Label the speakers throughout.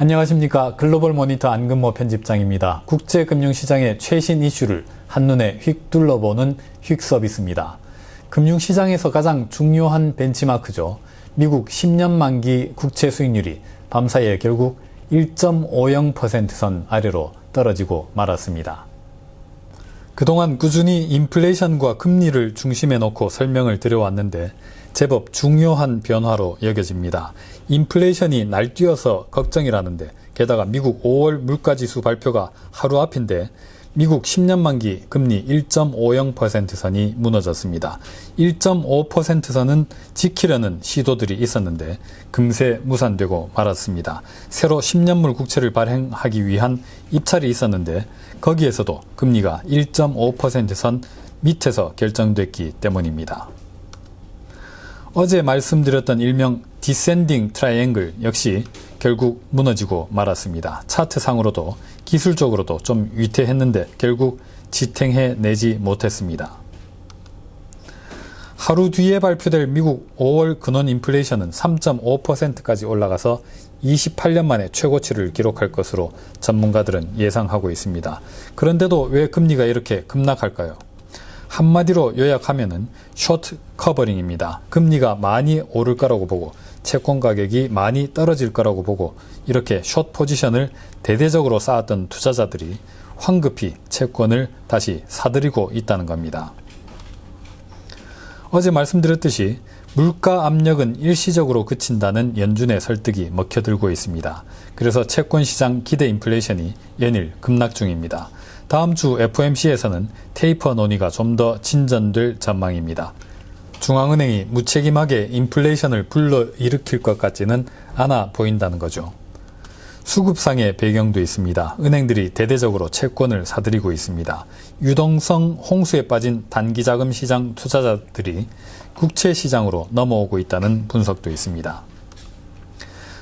Speaker 1: 안녕하십니까. 글로벌 모니터 안근모 편집장입니다. 국제금융시장의 최신 이슈를 한눈에 휙 둘러보는 휙 서비스입니다. 금융시장에서 가장 중요한 벤치마크죠. 미국 10년 만기 국채 수익률이 밤사이에 결국 1.50% 아래로 떨어지고 말았습니다. 그동안 꾸준히 인플레이션과 금리를 중심에 놓고 설명을 드려왔는데 제법 중요한 변화로 여겨집니다. 인플레이션이 날뛰어서 걱정이라는데 게다가 미국 5월 물가지수 발표가 하루 앞인데 미국 10년 만기 금리 1.50% 선이 무너졌습니다. 1.5% 선은 지키려는 시도들이 있었는데 금세 무산되고 말았습니다. 새로 10년물 국채를 발행하기 위한 입찰이 있었는데 거기에서도 금리가 1.5% 선 밑에서 결정됐기 때문입니다. 어제 말씀드렸던 일명 디센딩 트라이앵글 역시 결국 무너지고 말았습니다. 차트상으로도 기술적으로도 좀 위태했는데 결국 지탱해내지 못했습니다. 하루 뒤에 발표될 미국 5월 근원 인플레이션은 3.5%까지 올라가서 28년 만에 최고치를 기록할 것으로 전문가들은 예상하고 있습니다. 그런데도 왜 금리가 이렇게 급락할까요? 한마디로 요약하면은 숏 커버링입니다. 금리가 많이 오를 거라고 보고 채권 가격이 많이 떨어질 거라고 보고 이렇게 숏 포지션을 대대적으로 쌓았던 투자자들이 황급히 채권을 다시 사들이고 있다는 겁니다. 어제 말씀드렸듯이 물가 압력은 일시적으로 그친다는 연준의 설득이 먹혀들고 있습니다. 그래서 채권 시장 기대 인플레이션이 연일 급락 중입니다. 다음 주 FOMC에서는 테이퍼 논의가 좀 더 진전될 전망입니다. 중앙은행이 무책임하게 인플레이션을 불러일으킬 것 같지는 않아 보인다는 거죠. 수급상의 배경도 있습니다. 은행들이 대대적으로 채권을 사들이고 있습니다. 유동성 홍수에 빠진 단기자금 시장 투자자들이 국채 시장으로 넘어오고 있다는 분석도 있습니다.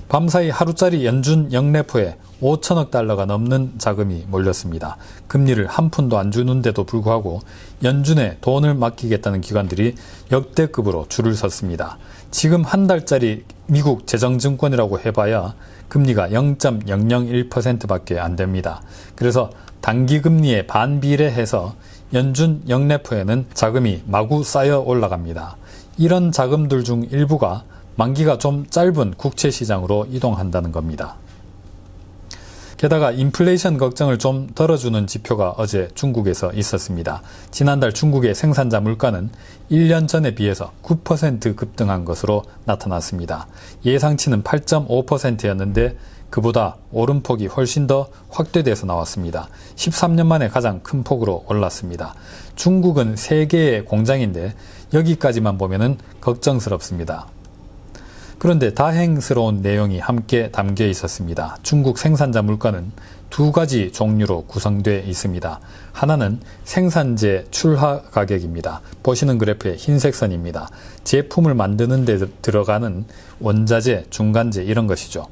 Speaker 1: 밤사이 하루짜리 연준 영래포에 5천억 달러가 넘는 자금이 몰렸습니다. 금리를 한 푼도 안 주는데도 불구하고 연준에 돈을 맡기겠다는 기관들이 역대급으로 줄을 섰습니다. 지금 한 달짜리 미국 재정증권이라고 해봐야 금리가 0.001%밖에 안 됩니다. 그래서 단기금리에 반비례해서 연준 영래포에는 자금이 마구 쌓여 올라갑니다. 이런 자금들 중 일부가 만기가 좀 짧은 국채 시장으로 이동한다는 겁니다. 게다가 인플레이션 걱정을 좀 덜어주는 지표가 어제 중국에서 있었습니다. 지난달 중국의 생산자 물가는 1년 전에 비해서 9% 급등한 것으로 나타났습니다. 예상치는 8.5%였는데 그보다 오름폭이 훨씬 더 확대돼서 나왔습니다. 13년 만에 가장 큰 폭으로 올랐습니다. 중국은 세계의 공장인데 여기까지만 보면은 걱정스럽습니다. 그런데 다행스러운 내용이 함께 담겨 있었습니다. 중국 생산자 물가는 두 가지 종류로 구성되어 있습니다. 하나는 생산재 출하 가격입니다. 보시는 그래프의 흰색 선입니다. 제품을 만드는 데 들어가는 원자재, 중간재 이런 것이죠.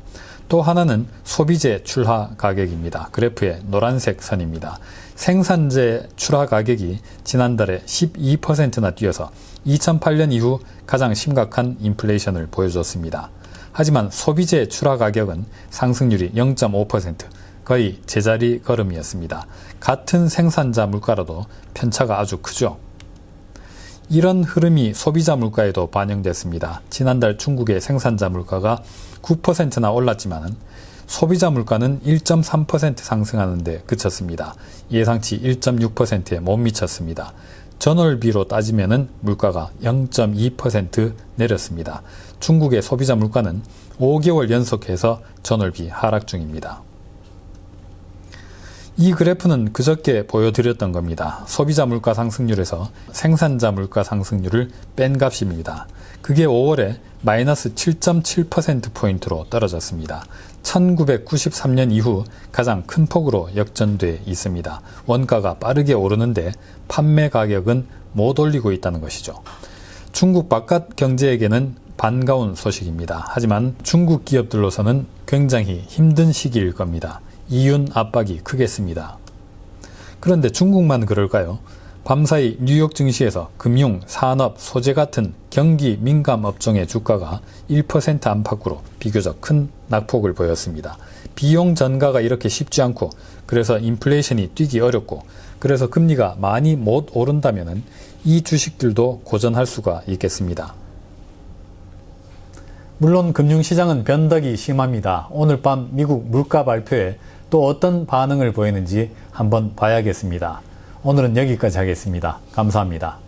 Speaker 1: 또 하나는 소비재 출하 가격입니다. 그래프의 노란색 선입니다. 생산재 출하 가격이 지난달에 12%나 뛰어서 2008년 이후 가장 심각한 인플레이션을 보여줬습니다. 하지만 소비재 출하 가격은 상승률이 0.5%, 거의 제자리 걸음이었습니다. 같은 생산자 물가라도 편차가 아주 크죠. 이런 흐름이 소비자 물가에도 반영됐습니다. 지난달 중국의 생산자 물가가 9%나 올랐지만 소비자 물가는 1.3% 상승하는 데 그쳤습니다. 예상치 1.6%에 못 미쳤습니다. 전월비로 따지면 물가가 0.2% 내렸습니다. 중국의 소비자 물가는 5개월 연속해서 전월비 하락 중입니다. 이 그래프는 그저께 보여드렸던 겁니다. 소비자 물가 상승률에서 생산자 물가 상승률을 뺀 값입니다. 그게 5월에 마이너스 7.7%포인트로 떨어졌습니다. 1993년 이후 가장 큰 폭으로 역전돼 있습니다. 원가가 빠르게 오르는데 판매 가격은 못 올리고 있다는 것이죠. 중국 바깥 경제에게는 반가운 소식입니다. 하지만 중국 기업들로서는 굉장히 힘든 시기일 겁니다. 이윤 압박이 크겠습니다. 그런데 중국만 그럴까요? 밤사이 뉴욕 증시에서 금융, 산업, 소재 같은 경기 민감 업종의 주가가 1% 안팎으로 비교적 큰 낙폭을 보였습니다. 비용 전가가 이렇게 쉽지 않고 그래서 인플레이션이 뛰기 어렵고 그래서 금리가 많이 못 오른다면 이 주식들도 고전할 수가 있겠습니다. 물론 금융시장은 변덕이 심합니다. 오늘 밤 미국 물가 발표에 또 어떤 반응을 보이는지 한번 봐야겠습니다. 오늘은 여기까지 하겠습니다. 감사합니다.